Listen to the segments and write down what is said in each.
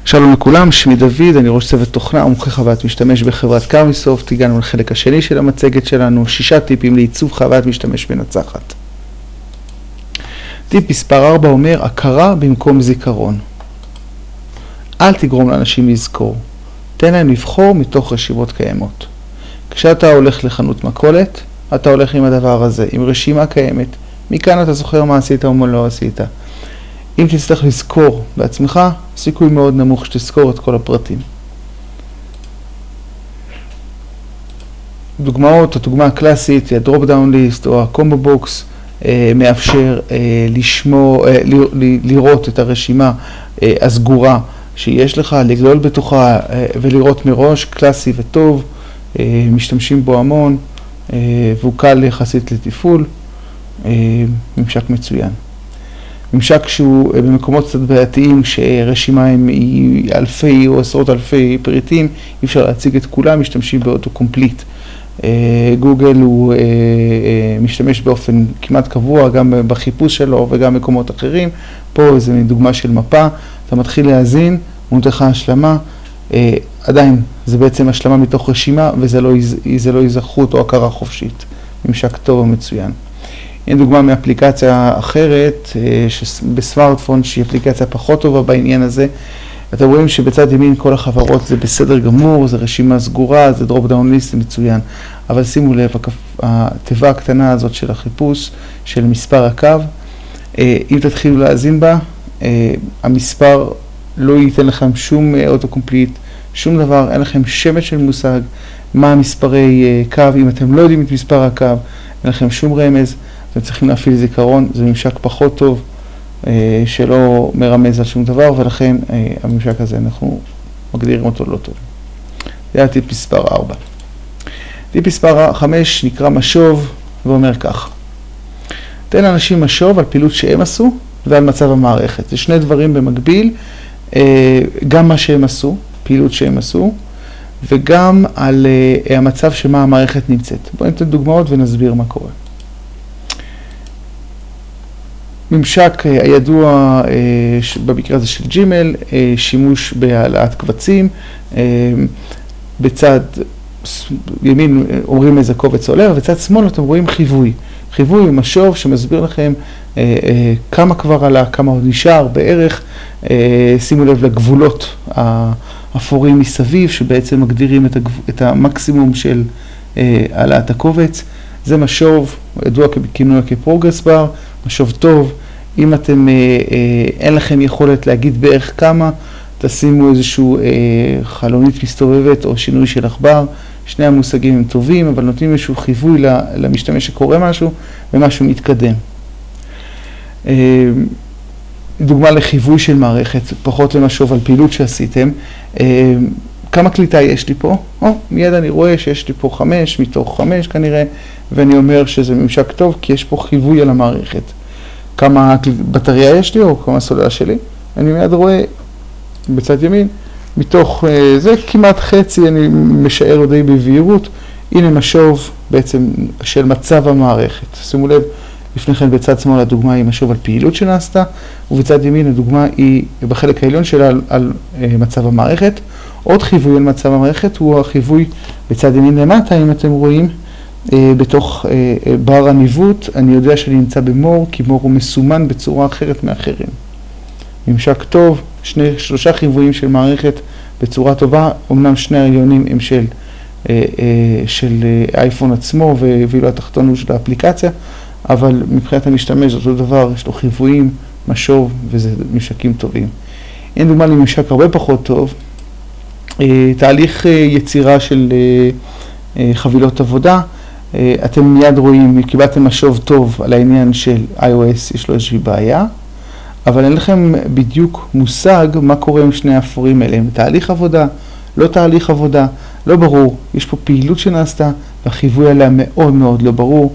שלום לכולם, שמי דוד, אני ראש צוות תוכנה ומומחה חוויית משתמש בחברת קרמיסופט. הגענו לחלק השני של המצגת שלנו, 6 טיפים לעיצוב חוויית משתמש מנצחת. טיפ מספר 4 אומר, הכרה במקום זיכרון. אל תגרום לאנשים לזכור, תן להם לבחור מתוך רשימות קיימות. כשאתה הולך לחנות מכולת, אתה הולך עם הדבר הזה, עם רשימה קיימת. מכאן אתה זוכר מה עשית ומה לא עשית. אם תצטרך לזכור בעצמך, סיכוי מאוד נמוך שתזכור את כל הפרטים. דוגמאות, הדוגמה הקלאסית, הדרופ דאון ליסט או הקומבו בוקס, מאפשר לראות את הרשימה הסגורה שיש לך, לגלול בתוכה ולראות מראש, קלאסי וטוב, משתמשים בו המון, והוא קל יחסית לתפעול, ממשק מצוין. ממשק שהוא במקומות קצת בעייתיים, כשרשימה היא אלפי או עשרות אלפי פריטים, אי אפשר להציג את כולם, משתמשים באוטו קומפליט. גוגל הוא משתמש באופן כמעט קבוע, גם בחיפוש שלו וגם במקומות אחרים. פה זה דוגמה של מפה, אתה מתחיל להאזין, הוא נותן לך השלמה, עדיין זה בעצם השלמה מתוך רשימה, וזה לא היזכרות או הכרה חופשית. ממשק טוב ומצוין. הנה דוגמה מאפליקציה אחרת, בסמארטפון, שהיא אפליקציה פחות טובה בעניין הזה. אתם רואים שבצד ימין כל החברות זה בסדר גמור, זה רשימה סגורה, זה דרופ דאון ליסט, זה מצוין. אבל שימו לב, התיבה הקטנה הזאת של החיפוש, של מספר הקו, אם תתחילו להאזין בה, המספר לא ייתן לכם שום אוטו קומפליט, שום דבר, אין לכם שמץ של מושג מה המספרי קו. אם אתם לא יודעים את מספר הקו, אין לכם שום רמז, אתם צריכים להפעיל זיכרון, זה ממשק פחות טוב, שלא מרמז על שום דבר, ולכן הממשק הזה אנחנו מגדירים אותו לא טוב. זה היה טיפ מספר 4. טיפ מספר 5 נקרא משוב, ואומר כך. תן לאנשים משוב על פעילות שהם עשו ועל מצב המערכת. זה שני דברים במקביל, גם מה שהם עשו, פעילות שהם עשו, וגם על המצב שמה המערכת נמצאת. בואו ניתן דוגמאות ונסביר מה קורה. ממשק הידוע במקרה הזה של ג'ימל, שימוש בהעלאת קבצים, בצד ימין אומרים איזה קובץ עולה, ובצד שמאל אתם רואים חיווי. חיווי הוא משוב שמסביר לכם כמה כבר עלה, כמה עוד נשאר בערך. שימו לב לגבולות האפורים מסביב, שבעצם מגדירים את המקסימום של העלאת הקובץ. זה משוב, ידוע בכינוי כפרוגרס בר, משוב טוב. אם אתם אין לכם יכולת להגיד בערך כמה, תשימו איזשהו חלונית מסתובבת או שינוי של עכבר. שני המושגים הם טובים, אבל נותנים איזשהו חיווי למשתמש שקורא משהו ומשהו מתקדם. דוגמה לחיווי של מערכת, פחות למשוב על פעילות שעשיתם. כמה קליטה יש לי פה? מיד אני רואה שיש לי פה 5 מתוך 5 כנראה, ואני אומר שזה ממשק טוב כי יש פה חיווי על המערכת. כמה בטריה יש לי או כמה סוללה שלי? אני מיד רואה בצד ימין, מתוך זה כמעט חצי, אני משער די בבהירות. הנה משוב בעצם של מצב המערכת. שימו לב, לפני כן בצד שמאל הדוגמה היא משוב על פעילות שנעשתה, ובצד ימין הדוגמה היא בחלק העליון שלה על מצב המערכת. עוד חיווי על מצב המערכת הוא החיווי בצד ימין למטה, אם אתם רואים, בתוך בר הניווט. אני יודע שאני נמצא במור, כי מור הוא מסומן בצורה אחרת מאחרים. ממשק טוב, 3 חיוויים של מערכת בצורה טובה. אמנם שני העליונים הם של אייפון עצמו, ואילו התחתון הוא של האפליקציה, אבל מבחינת המשתמש זה אותו דבר, יש לו חיוויים, משוב, וזה ממשקים טובים. אין דוגמה לממשק הרבה פחות טוב, תהליך יצירה של חבילות עבודה. אתם מיד רואים, קיבלתם משוב טוב על העניין של iOS, יש לו איזושהי בעיה, אבל אין לכם בדיוק מושג מה קורה עם שני האפורים האלה. תהליך עבודה, לא תהליך עבודה, לא ברור. יש פה פעילות שנעשתה, והחיווי עליה מאוד מאוד לא ברור.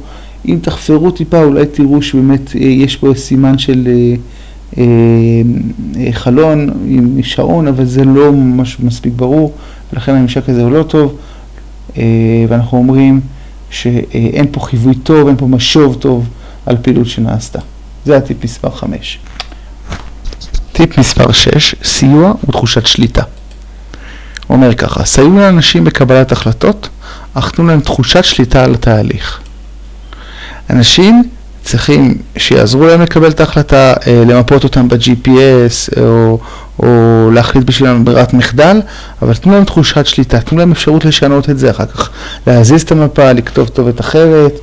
אם תחפרו טיפה, אולי תראו שבאמת יש פה סימן של חלון עם שעון, אבל זה לא ממש מספיק ברור, ולכן הממשק הזה הוא לא טוב. ואנחנו אומרים שאין פה חיווי טוב, אין פה משוב טוב על פעילות שנעשתה. זה הטיפ מספר 5. טיפ מספר 6, סיוע ותחושת שליטה. הוא אומר ככה, סייעו לאנשים בקבלת החלטות, אך תנו להם תחושת שליטה על התהליך. אנשים צריכים שיעזרו להם לקבל את ההחלטה, למפות אותם ב-GPS או להחליט בשבילם ברירת מחדל, אבל תנו להם תחושת שליטה, תנו להם אפשרות לשנות את זה אחר כך, להזיז את המפה, לכתוב כתובת אחרת,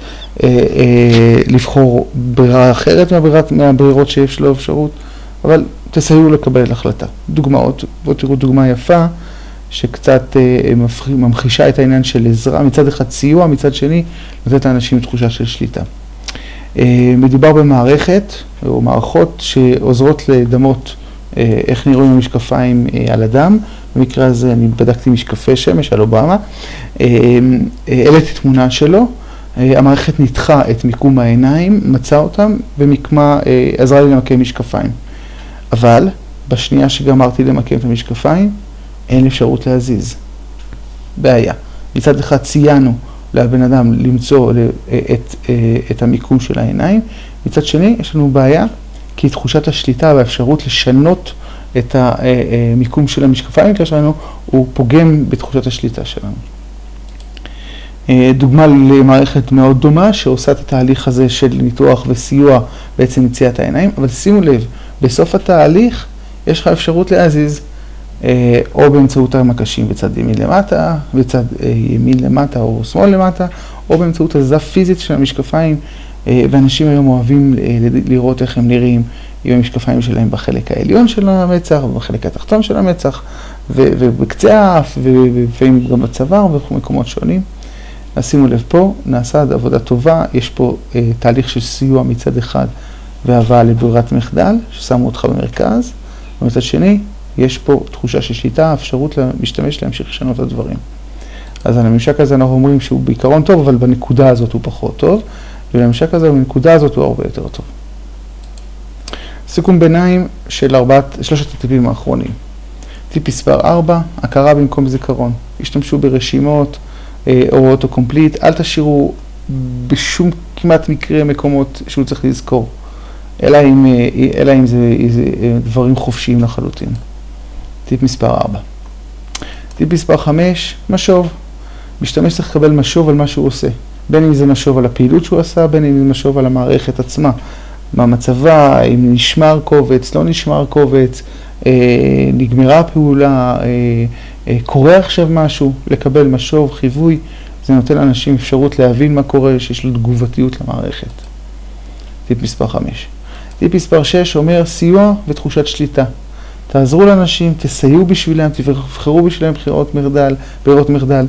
לבחור ברירה אחרת מהברירות שיש לו אפשרות, אבל תסייעו לקבל החלטה. דוגמאות, בואו תראו דוגמה יפה, שקצת ממחישה את העניין של עזרה, מצד אחד סיוע, מצד שני נותנת לאנשים תחושה של שליטה. מדובר במערכת או מערכות שעוזרות לדמות איך נראים המשקפיים על אדם. במקרה הזה אני בדקתי משקפי שמש על אובמה, העליתי תמונה שלו, המערכת ניתחה את מיקום העיניים, מצאה אותם ומיקמה, עזרה לי למקם משקפיים. אבל בשנייה שגמרתי למקם את המשקפיים, אין אפשרות להזיז. בעיה. מצד אחד ציינו לבן אדם למצוא את המיקום של העיניים, מצד שני יש לנו בעיה כי תחושת השליטה והאפשרות לשנות את המיקום של המשקפיים שלנו הוא פוגם בתחושת השליטה שלנו. דוגמה למערכת מאוד דומה שעושה את התהליך הזה של ניתוח וסיוע בעצם מציאת העיניים, אבל שימו לב, בסוף התהליך יש לך אפשרות להזיז או באמצעות המקשים בצד ימין למטה, בצד ימין למטה או שמאל למטה, או באמצעות הזזה פיזית של המשקפיים, ואנשים היום אוהבים לראות איך הם נראים עם המשקפיים שלהם בחלק העליון של המצח, ובחלק התחתון של המצח, ובקצה האף, ולפעמים גם בצוואר ובמקומות שונים. אז שימו לב פה, נעשה עבודה טובה, יש פה תהליך של סיוע מצד אחד והבאה לברירת מחדל, ששמו אותך במרכז, ומצד שני, יש פה תחושה של שליטה, אפשרות להשתמש להמשיך לשנות את הדברים. אז על הממשק הזה אנחנו אומרים שהוא בעיקרון טוב, אבל בנקודה הזאת הוא פחות טוב, ולממשק הזה בנקודה הזאת הוא הרבה יותר טוב. סיכום ביניים של שלושת הטיפים האחרונים. טיפ מספר 4, הכרה במקום זיכרון. השתמשו ברשימות או אוטו-קומפליט, אל תשאירו בשום כמעט מקרה מקומות שהוא צריך לזכור, אלא אם זה דברים חופשיים לחלוטין. טיפ מספר 4. טיפ מספר 5, משוב. משתמש צריך לקבל משוב על מה שהוא עושה. בין אם זה משוב על הפעילות שהוא עשה, בין אם זה משוב על המערכת עצמה. מה מצבה, אם נשמר קובץ, לא נשמר קובץ, נגמרה הפעולה, קורה עכשיו משהו, לקבל משוב, חיווי. זה נותן לאנשים אפשרות להבין מה קורה, שיש לו תגובתיות למערכת. טיפ מספר 5. טיפ מספר 6 אומר סיוע ותחושת שליטה. תעזרו לאנשים, תסייעו בשבילם, תבחרו בשבילם ברירות מחדל,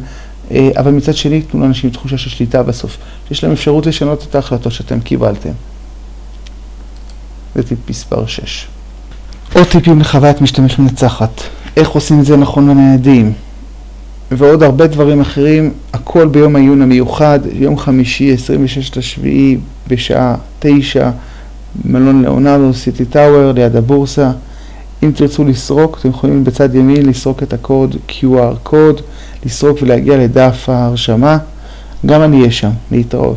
אבל מצד שני תנו לאנשים תחושה של שליטה בסוף. יש להם אפשרות לשנות את ההחלטות שאתם קיבלתם. זה טיפ מספר 6. עוד טיפים לחוויית משתמש מנצחת. איך עושים את זה נכון לניידים. ועוד הרבה דברים אחרים, הכל ביום העיון המיוחד, יום חמישי 26/7 בשעה 9, מלון לאונרדו, סיטי טאוור, ליד הבורסה. אם תרצו לסרוק, אתם יכולים בצד ימין לסרוק את הקוד QR קוד, לסרוק ולהגיע לדף ההרשמה. גם אני אהיה שם, להתראות.